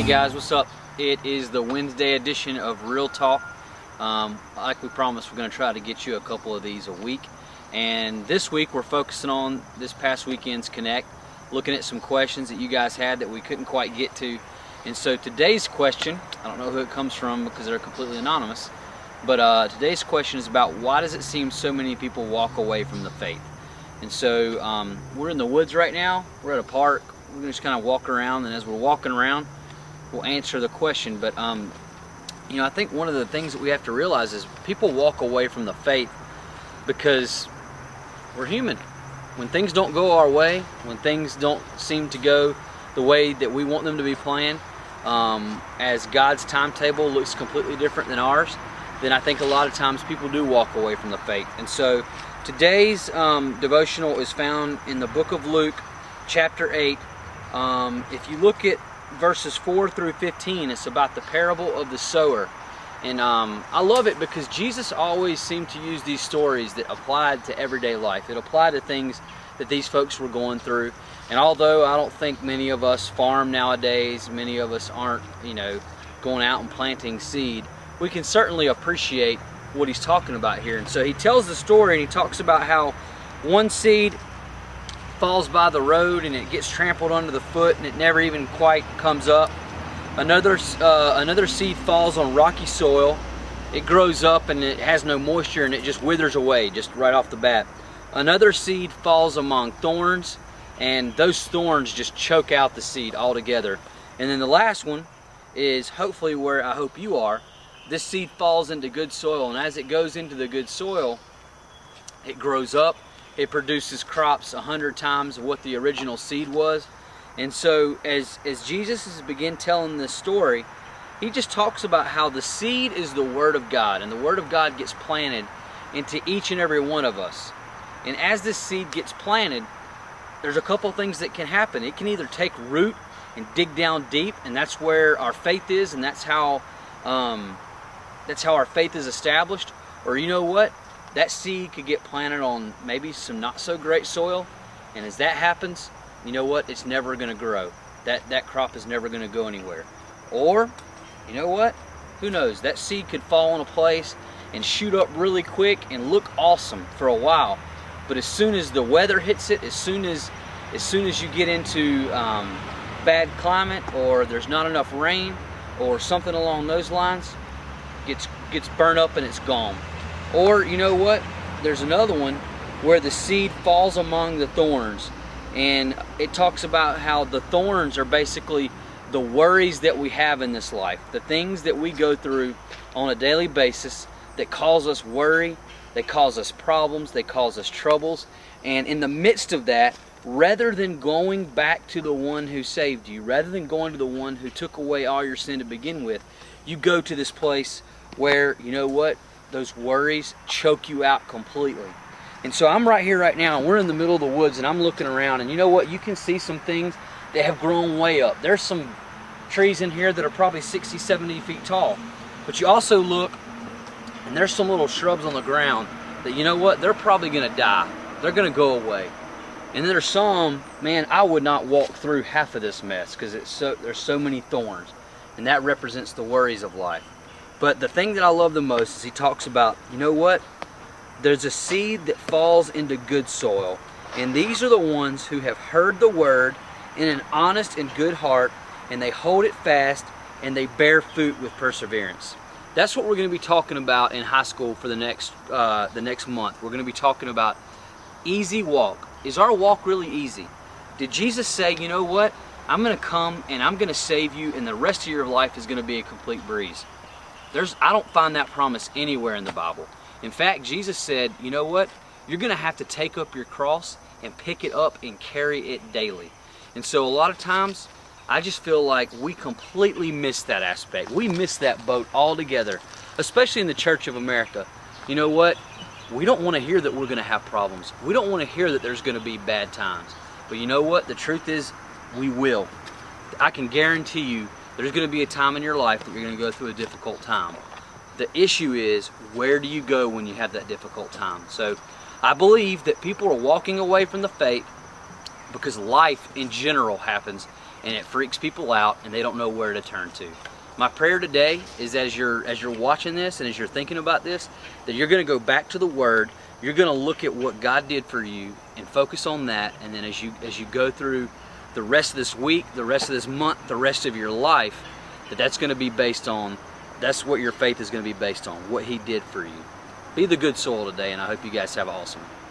guys, what's up? It is the Wednesday edition of Real Talk. Like we promised, we're going to try to get you a couple of these a week. And this week we're focusing on this past weekend's Connect, looking at some questions that you guys had that we couldn't quite get to. And so today's question, I don't know who it comes from because they're completely anonymous, but today's question is about why does it seem so many people walk away from the faith? And so we're in the woods right now, we're at a park, we're going to just kind of walk around, and as we're walking around, we'll answer the question. But you know, I think one of the things that we have to realize is people walk away from the faith because we're human. When things don't go our way, when things don't seem to go the way that we want them to be planned, as God's timetable looks completely different than ours, then I think a lot of times people do walk away from the faith. And so today's devotional is found in the book of Luke, chapter 8. If you look at verses 4 through 15, it's about the parable of the sower. And I love it because Jesus always seemed to use these stories that applied to everyday life. It applied to things that these folks were going through. And although I don't think many of us farm nowadays, many of us aren't, you know, going out and planting seed, we can certainly appreciate what he's talking about here. And so he tells the story and he talks about how one seed falls by the road and it gets trampled under the foot and it never even quite comes up. Another seed falls on rocky soil. It grows up and it has no moisture and it just withers away just right off the bat. Another seed falls among thorns, and those thorns just choke out the seed altogether. And then the last one is hopefully where I hope you are. This seed falls into good soil, and as it goes into the good soil, it grows up. It produces crops 100 times what the original seed was. And so as Jesus is begin telling this story, he just talks about how the seed is the Word of God, and the Word of God gets planted into each and every one of us. And as this seed gets planted, there's a couple things that can happen. It can either take root and dig down deep, and that's where our faith is, and that's how our faith is established. Or you know what? That seed could get planted on maybe some not so great soil, and as that happens, you know what? It's never going to grow. That crop is never going to go anywhere. Or, you know what? Who knows? That seed could fall in a place and shoot up really quick and look awesome for a while. But as soon as the weather hits it, as soon as you get into bad climate, or there's not enough rain, or something along those lines, gets burned up and it's gone. Or you know what? There's another one where the seed falls among the thorns, and it talks about how the thorns are basically the worries that we have in this life, the things that we go through on a daily basis that cause us worry, they cause us problems, they cause us troubles. And in the midst of that, rather than going back to the one who saved you, rather than going to the one who took away all your sin to begin with, you go to this place where, you know what, those worries choke you out completely. And so I'm right here right now, and we're in the middle of the woods, and I'm looking around, and you know what, you can see some things that have grown way up. There's some trees in here that are probably 60, 70 feet tall. But you also look, and there's some little shrubs on the ground that, you know what, they're probably going to die. They're going to go away. And there's some, man, I would not walk through half of this mess because there's so many thorns. And that represents the worries of life. But the thing that I love the most is he talks about, you know what, there's a seed that falls into good soil. And these are the ones who have heard the word in an honest and good heart, and they hold it fast, and they bear fruit with perseverance. That's what we're going to be talking about in high school for the next month. We're going to be talking about easy walk. Is our walk really easy? Did Jesus say, you know what, I'm going to come and I'm going to save you, and the rest of your life is going to be a complete breeze? I don't find that promise anywhere in the Bible. In fact, Jesus said, you know what, you're going to have to take up your cross and pick it up and carry it daily. And so a lot of times, I just feel like we completely miss that aspect. We miss that boat altogether, especially in the Church of America. You know what? We don't want to hear that we're going to have problems. We don't want to hear that there's going to be bad times. But you know what? The truth is, we will. I can guarantee you there's going to be a time in your life that you're going to go through a difficult time. The issue is, where do you go when you have that difficult time? So I believe that people are walking away from the faith because life in general happens, and it freaks people out and they don't know where to turn to. My prayer today is as you're watching this and as you're thinking about this, that you're going to go back to the Word, you're going to look at what God did for you and focus on that, and then as you go through the rest of this week, the rest of this month, the rest of your life, that's going to be based on, that's what your faith is going to be based on, what He did for you. Be the good soil today, and I hope you guys have an awesome one.